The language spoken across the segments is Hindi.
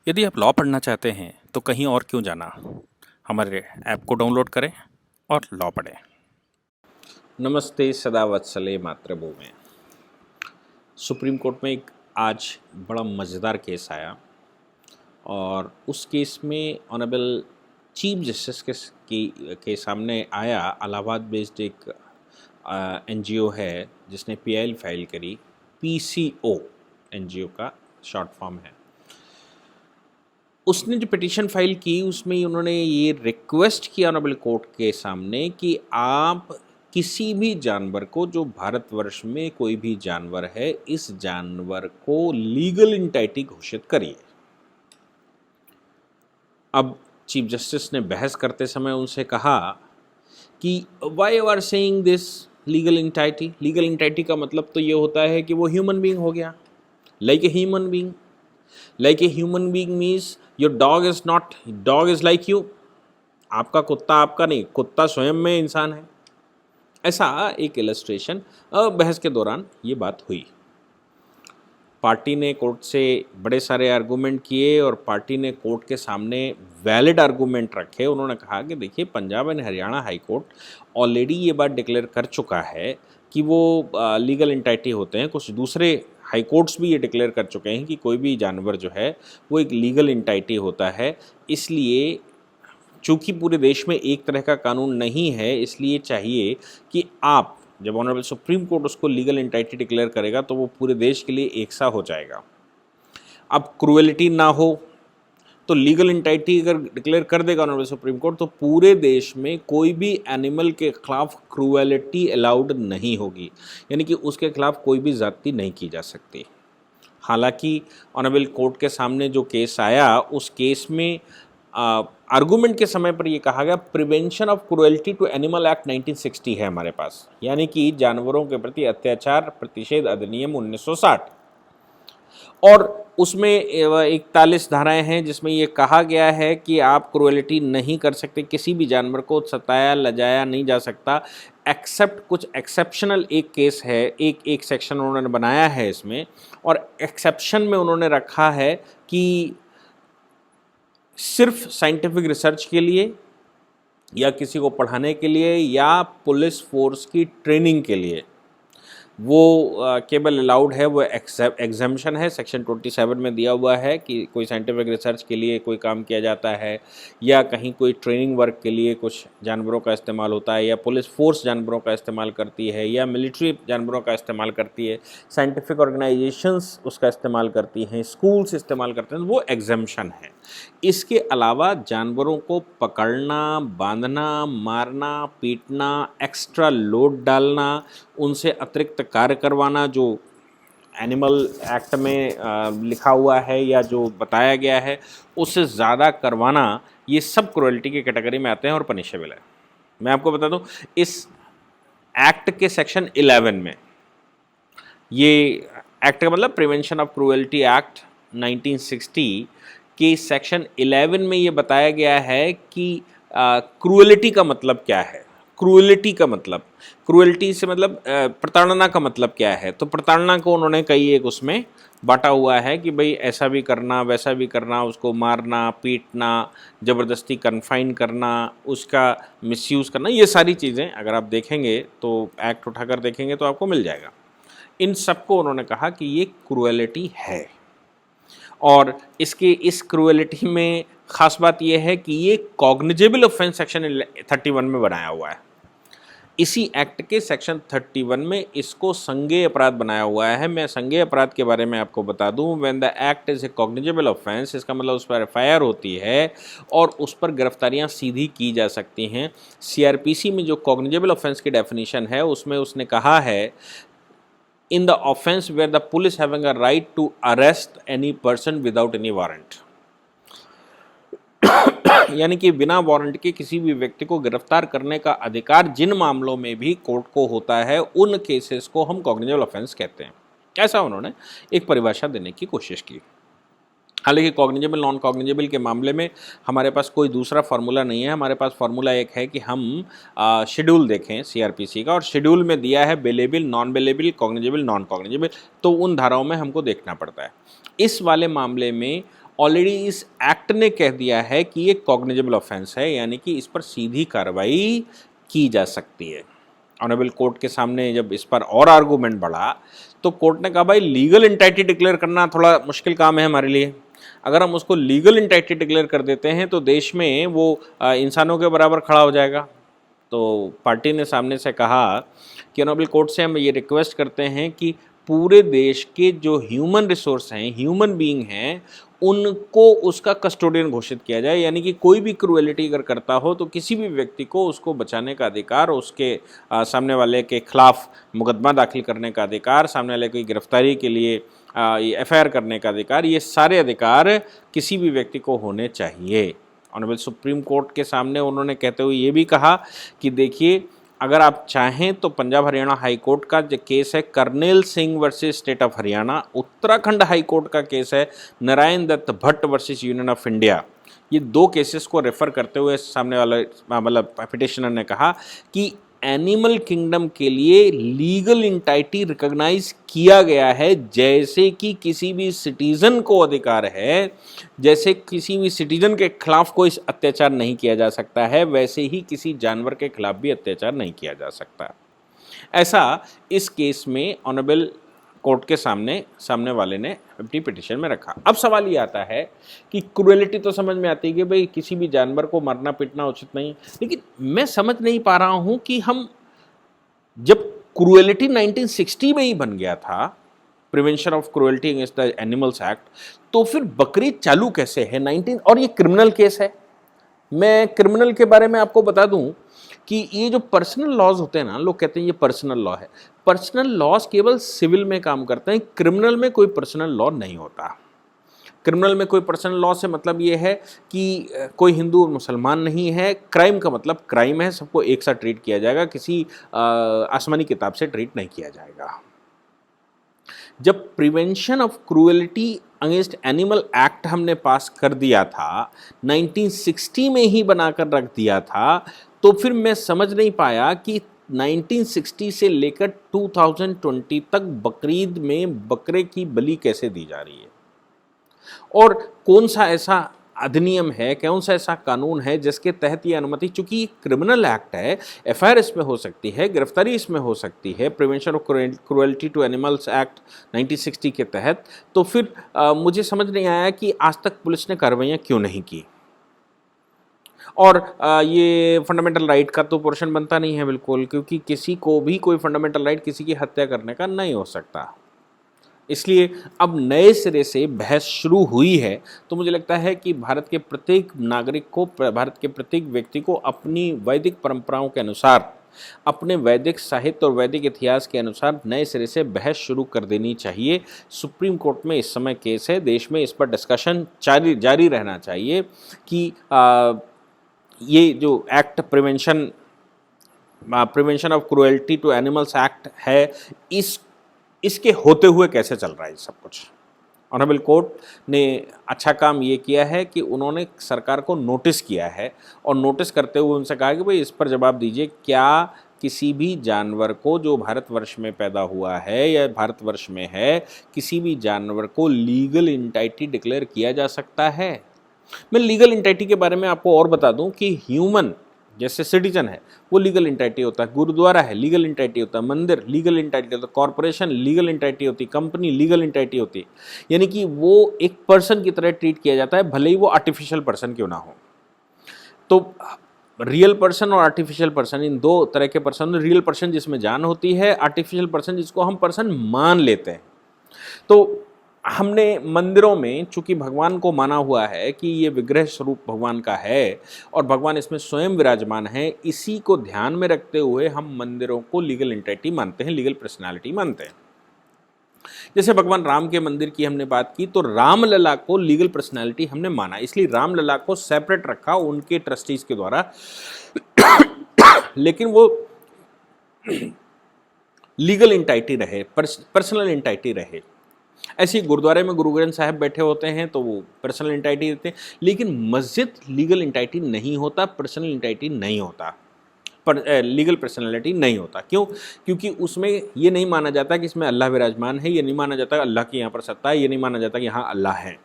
यदि आप लॉ पढ़ना चाहते हैं तो कहीं और क्यों जाना। हमारे ऐप को डाउनलोड करें और लॉ पढ़ें। नमस्ते सदा वत्सले मातृभूमि। सुप्रीम कोर्ट में एक आज बड़ा मज़ेदार केस आया और उस केस में ऑनरेबल चीफ जस्टिस के सामने आया। इलाहाबाद बेस्ड एक एनजीओ है जिसने पीआईएल फाइल करी। पीसीओ एनजीओ का शॉर्ट फॉर्म है। उसने जो पिटीशन फाइल की उसमें उन्होंने ये रिक्वेस्ट किया ऑनरेबल कोर्ट के सामने कि आप किसी भी जानवर को, जो भारतवर्ष में कोई भी जानवर है, इस जानवर को लीगल इंटाइटी घोषित करिए। अब चीफ जस्टिस ने बहस करते समय उनसे कहा कि why you are saying this legal entity. Legal entity का मतलब तो ये होता है कि वो ह्यूमन बीइंग हो गया, like a human being. Like a human being means your dog is not, dog is like you। आपका कुत्ता आपका नहीं, कुत्ता स्वयं में इंसान है। ऐसा एक इलस्ट्रेशन बहस के दौरान ये बात हुई। पार्टी ने कोर्ट से बड़े सारे आर्गूमेंट किए और पार्टी ने कोर्ट के सामने वैलिड आर्गूमेंट रखे। उन्होंने कहा कि देखिए, Punjab and Haryana high court already ये बात डिक्लेयर कर चुका है कि वो लीगल इंटाइटी होते हैं। कुछ दूसरे हाई कोर्ट्स भी ये डिक्लेयर कर चुके हैं कि कोई भी जानवर जो है वो एक लीगल इंटाइटी होता है। इसलिए चूंकि पूरे देश में एक तरह का कानून नहीं है, इसलिए चाहिए कि आप, जब ऑनरेबल सुप्रीम कोर्ट उसको लीगल इंटाइटी डिक्लेयर करेगा तो वो पूरे देश के लिए एक सा हो जाएगा। अब क्रूएलिटी ना हो तो लीगल इंटाइटी अगर डिक्लेयर कर देगा ऑनरेबल सुप्रीम कोर्ट तो पूरे देश में कोई भी एनिमल के खिलाफ क्रूएलिटी अलाउड नहीं होगी, यानी कि उसके खिलाफ कोई भी ज़्यादती नहीं की जा सकती। हालांकि ऑनरेबल कोर्ट के सामने जो केस आया उस केस में आर्गूमेंट के समय पर ये कहा गया prevention of cruelty to animal act 1960 है हमारे पास, यानी कि जानवरों के प्रति अत्याचार प्रतिषेध अधिनियम 1960। और उसमें 41 धाराएं हैं जिसमें ये कहा गया है कि आप क्रूएलिटी नहीं कर सकते, किसी भी जानवर को सताया लजाया नहीं जा सकता, एक्सेप्ट कुछ एक्सेप्शनल एक केस है। एक सेक्शन उन्होंने बनाया है इसमें, और एक्सेप्शन में उन्होंने रखा है कि सिर्फ साइंटिफिक रिसर्च के लिए या किसी को पढ़ाने के लिए या पुलिस फोर्स की ट्रेनिंग के लिए वो केवल अलाउड है। वो एग्जाम्पशन है, सेक्शन 27 में दिया हुआ है कि कोई साइंटिफिक रिसर्च के लिए कोई काम किया जाता है या कहीं कोई ट्रेनिंग वर्क के लिए कुछ जानवरों का इस्तेमाल होता है या पुलिस फोर्स जानवरों का इस्तेमाल करती है या मिलिट्री जानवरों का इस्तेमाल करती है, साइंटिफिक ऑर्गेनाइजेशंस उसका इस्तेमाल करती हैं, स्कूल्स इस्तेमाल करते हैं, वो एग्जाम्पशन है। इसके अलावा जानवरों को पकड़ना, बांधना, मारना, पीटना, एक्स्ट्रा लोड डालना, उनसे अतिरिक्त कार्य करवाना जो एनिमल एक्ट में लिखा हुआ है या जो बताया गया है उससे ज़्यादा करवाना, ये सब क्रूएल्टी की कैटेगरी में आते हैं और पनिशेबल है। मैं आपको बता दूं, इस एक्ट के सेक्शन 11 में, ये एक्ट का मतलब प्रिवेंशन ऑफ क्रूएल्टी एक्ट 1960 के सेक्शन 11 में ये बताया गया है कि क्रूएलिटी का मतलब क्या है। क्रूएलिटी का मतलब, क्रूएलिटी से मतलब प्रताड़ना का मतलब क्या है। तो प्रताड़ना को उन्होंने कई एक उसमें बांटा हुआ है कि भाई ऐसा भी करना, वैसा भी करना, उसको मारना, पीटना, ज़बरदस्ती कन्फाइन करना, उसका मिसयूज़ करना, ये सारी चीज़ें अगर आप देखेंगे तो एक्ट उठाकर देखेंगे तो आपको मिल जाएगा। इन सबको उन्होंने कहा कि ये क्रूएलिटी है। और इस क्रूएलिटी में ख़ास बात यह है कि ये कॉग्निजेबल ऑफेंस सेक्शन 31 में बनाया हुआ है। इसी एक्ट के सेक्शन 31 में इसको संज्ञेय अपराध बनाया हुआ है। मैं संज्ञेय अपराध के बारे में आपको बता दूं, when the act is a cognizable offence, इसका मतलब उस पर एफआईआर होती है और उस पर गिरफ्तारियां सीधी की जा सकती हैं। सीआरपीसी में जो कॉग्निजेबल ऑफेंस की डेफिनेशन है उसमें उसने कहा है, in the offense where the police having a right to arrest any person without any warrant, यानी कि बिना वारंट के किसी भी व्यक्ति को गिरफ्तार करने का अधिकार जिन मामलों में भी कोर्ट को होता है उन केसेस को हम कॉग्निजेबल ऑफेंस कहते हैं। ऐसा उन्होंने एक परिभाषा देने की कोशिश की। हालांकि कॉग्निजेबल नॉन कॉग्निजेबल के मामले में हमारे पास कोई दूसरा फार्मूला नहीं है। हमारे पास फार्मूला एक है कि हम शेड्यूल देखें सीआरपीसी का, और शेड्यूल में दिया है bailable, non bailable, cognizable, non cognizable, तो उन धाराओं में हमको देखना पड़ता है। इस वाले मामले में ऑलरेडी इस एक्ट ने कह दिया है कि ये कॉग्निजेबल ऑफेंस है, यानी कि इस पर सीधी कार्रवाई की जा सकती है। ऑनरेबल कोर्ट के सामने जब इस पर और आर्गूमेंट बढ़ा तो कोर्ट ने कहा भाई लीगल एंटाइटी डिक्लेयर करना थोड़ा मुश्किल काम है हमारे लिए। अगर हम उसको लीगल एंटाइटी डिक्लेयर कर देते हैं तो देश में वो इंसानों के बराबर खड़ा हो जाएगा। तो पार्टी ने सामने से कहा कि ऑनरेबल कोर्ट से हम ये रिक्वेस्ट करते हैं कि पूरे देश के जो ह्यूमन रिसोर्स हैं, ह्यूमन बीइंग हैं, उनको उसका कस्टोडियन घोषित किया जाए। यानी कि कोई भी क्रूएलिटी अगर करता हो तो किसी भी व्यक्ति को उसको बचाने का अधिकार, उसके सामने वाले के खिलाफ मुकदमा दाखिल करने का अधिकार, सामने वाले की गिरफ्तारी के लिए एफआईआर करने का अधिकार, ये सारे अधिकार किसी भी व्यक्ति को होने चाहिए। ऑनरेबल सुप्रीम कोर्ट के सामने उन्होंने कहते हुए ये भी कहा कि देखिए, अगर आप चाहें तो पंजाब हरियाणा हाई कोर्ट का जो केस है Karnail Singh versus state of Haryana, Uttarakhand high court का केस है Narayan Dutt Bhatt versus union of India, ये दो केसेस को रेफर करते हुए सामने वाला मतलब पिटिशनर ने कहा कि एनिमल किंगडम के लिए लीगल इंटाइटी रिकॉग्नाइज किया गया है, जैसे कि किसी भी सिटीजन को अधिकार है, जैसे किसी भी सिटीजन के खिलाफ कोई अत्याचार नहीं किया जा सकता है, वैसे ही किसी जानवर के खिलाफ भी अत्याचार नहीं किया जा सकता। ऐसा इस केस में ऑनरेबल कोर्ट के सामने वाले ने अपनी पिटिशन में रखा। अब सवाल ये आता है कि क्रूएलिटी तो समझ में आती है कि भाई किसी भी जानवर को मारना पीटना उचित नहीं, लेकिन मैं समझ नहीं पा रहा हूं कि हम जब क्रूएलिटी 1960 में ही बन गया था, prevention of cruelty against the animals act, तो फिर बकरीद चालू कैसे है 19, और ये क्रिमिनल केस है। मैं क्रिमिनल के बारे में आपको बता दूं कि ये जो पर्सनल लॉज होते हैं ना, लोग कहते हैं ये पर्सनल लॉ है, पर्सनल लॉज केवल सिविल में काम करते हैं, क्रिमिनल में कोई पर्सनल लॉ नहीं होता। क्रिमिनल में कोई पर्सनल लॉ से मतलब ये है कि कोई हिंदू और मुसलमान नहीं है, क्राइम का मतलब क्राइम है, सबको एक साथ ट्रीट किया जाएगा, किसी आसमानी किताब से ट्रीट नहीं किया जाएगा। जब prevention of cruelty against animal act हमने पास कर दिया था, 1960 में ही बनाकर रख दिया था, तो फिर मैं समझ नहीं पाया कि 1960 से लेकर 2020 तक बकरीद में बकरे की बलि कैसे दी जा रही है, और कौन सा ऐसा अधिनियम है, कौन सा ऐसा कानून है जिसके तहत ये अनुमति, चूंकि क्रिमिनल एक्ट है, एफआईआर इसमें हो सकती है, गिरफ्तारी इसमें हो सकती है, prevention of cruelty to animals act 1960 के तहत, तो फिर मुझे समझ नहीं आया कि आज तक पुलिस ने कार्रवाइयाँ क्यों नहीं की। और ये फंडामेंटल राइट का तो पोर्शन बनता नहीं है बिल्कुल, क्योंकि किसी को भी कोई फंडामेंटल राइट किसी की हत्या करने का नहीं हो सकता। इसलिए अब नए सिरे से बहस शुरू हुई है, तो मुझे लगता है कि भारत के प्रत्येक नागरिक को, भारत के प्रत्येक व्यक्ति को अपनी वैदिक परंपराओं के अनुसार, अपने वैदिक साहित्य और वैदिक इतिहास के अनुसार नए सिरे से बहस शुरू कर देनी चाहिए। सुप्रीम कोर्ट में इस समय केस है, देश में इस पर डिस्कशन जारी रहना चाहिए कि ये जो act prevention of cruelty to animals act है, इसके होते हुए कैसे चल रहा है सब कुछ। ऑनरेबल कोर्ट ने अच्छा काम ये किया है कि उन्होंने सरकार को नोटिस किया है, और नोटिस करते हुए उनसे कहा कि भाई इस पर जवाब दीजिए, क्या किसी भी जानवर को जो भारतवर्ष में पैदा हुआ है या भारतवर्ष में है, किसी भी जानवर को लीगल इंटाइटी डिक्लेयर किया जा सकता है। मैं लीगल इंटाइटी के बारे में आपको और बता दूं कि ह्यूमन जैसे सिटीजन है वो लीगल इंटाइटी होता है, गुरुद्वारा है लीगल इंटाइटी होता है, मंदिर लीगल इंटाइटी होता है, कॉरपोरेशन लीगल इंटाइटी होती है, कंपनी लीगल इंटाइटी होती है। यानी कि वो एक पर्सन की तरह ट्रीट किया जाता है, भले ही वो आर्टिफिशियल पर्सन क्यों ना हो। तो रियल पर्सन और आर्टिफिशियल पर्सन, इन दो तरह के पर्सन, रियल पर्सन जिसमें जान होती है, आर्टिफिशियल पर्सन जिसको हम पर्सन मान लेते हैं। तो हमने मंदिरों में चूंकि भगवान को माना हुआ है कि ये विग्रह स्वरूप भगवान का है और भगवान इसमें स्वयं विराजमान है, इसी को ध्यान में रखते हुए हम मंदिरों को लीगल एंटिटी मानते हैं, लीगल पर्सनालिटी मानते हैं। जैसे भगवान राम के मंदिर की हमने बात की, तो रामलला को लीगल पर्सनालिटी हमने माना, इसलिए रामलला को सेपरेट रखा उनके ट्रस्टीज के द्वारा, लेकिन वो लीगल एंटिटी रहे, पर्सनल एंटिटी रहे। ऐसे ही गुरुद्वारे में गुरु ग्रंथ साहब बैठे होते हैं तो वो पर्सनल एंटिटी देते हैं, लेकिन मस्जिद लीगल एंटिटी नहीं होता, पर्सनल एंटिटी नहीं होता, पर लीगल पर्सनैलिटी नहीं होता। क्यों? क्योंकि उसमें ये नहीं माना जाता कि इसमें अल्लाह विराजमान है, ये नहीं माना जाता अल्लाह की यहाँ पर सत्ता है, ये नहीं माना जाता कि यहाँ अल्लाह है।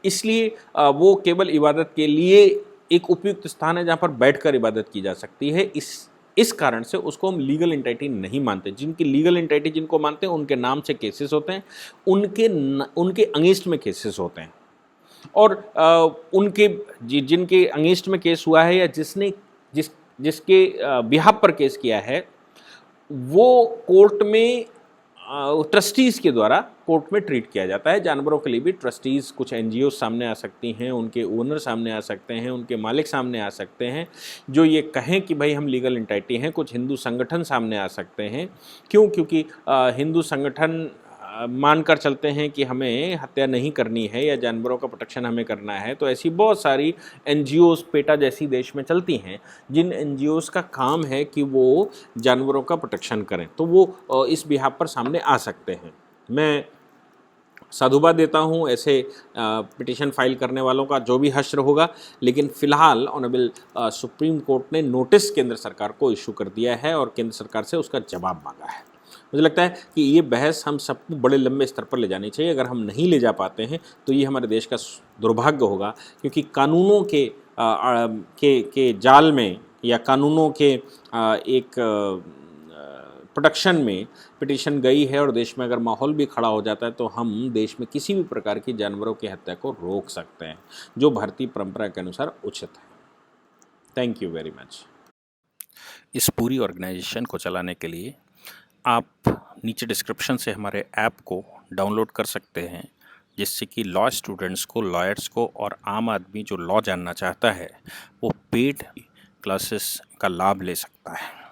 इसलिए वो केवल इबादत के लिए एक उपयुक्त स्थान है जहाँ पर बैठकर इबादत की जा सकती है। इस कारण से उसको हम लीगल एंटाइटी नहीं मानते। जिनकी लीगल एंटाइटी जिनको मानते हैं उनके नाम से केसेस होते हैं, उनके अगेंस्ट में केसेस होते हैं, और उनके जिनके अगेंस्ट में केस हुआ है या जिसके बिहाफ पर केस किया है, वो कोर्ट में ट्रस्टीज़ के द्वारा कोर्ट में ट्रीट किया जाता है। जानवरों के लिए भी ट्रस्टीज़, कुछ एनजीओ सामने आ सकती हैं, उनके ओनर सामने आ सकते हैं, उनके मालिक सामने आ सकते हैं जो ये कहें कि भाई हम लीगल एंटाइटी हैं। कुछ हिंदू संगठन सामने आ सकते हैं। क्योंकि हिंदू संगठन मानकर चलते हैं कि हमें हत्या नहीं करनी है या जानवरों का प्रोटेक्शन हमें करना है। तो ऐसी बहुत सारी एनजीओज़ पेटा जैसी देश में चलती हैं जिन एनजीओज़ का काम है कि वो जानवरों का प्रोटेक्शन करें, तो वो इस बिहाफ पर सामने आ सकते हैं। मैं साधुवाद देता हूँ ऐसे पिटीशन फाइल करने वालों का, जो भी हश्र होगा। लेकिन फ़िलहाल ऑनरेबल सुप्रीम कोर्ट ने नोटिस केंद्र सरकार को इशू कर दिया है और केंद्र सरकार से उसका जवाब मांगा है। मुझे लगता है कि ये बहस हम सबको बड़े लंबे स्तर पर ले जानी चाहिए। अगर हम नहीं ले जा पाते हैं तो ये हमारे देश का दुर्भाग्य होगा, क्योंकि कानूनों के जाल में या कानूनों के एक प्रोटेक्शन में पिटीशन गई है, और देश में अगर माहौल भी खड़ा हो जाता है तो हम देश में किसी भी प्रकार की जानवरों की हत्या को रोक सकते हैं, जो भारतीय परंपरा के अनुसार उचित है। Thank you very much. इस पूरी ऑर्गेनाइजेशन को चलाने के लिए आप नीचे डिस्क्रिप्शन से हमारे ऐप को डाउनलोड कर सकते हैं, जिससे कि लॉ स्टूडेंट्स को, लॉयर्स को और आम आदमी जो लॉ जानना चाहता है वो पेड क्लासेस का लाभ ले सकता है।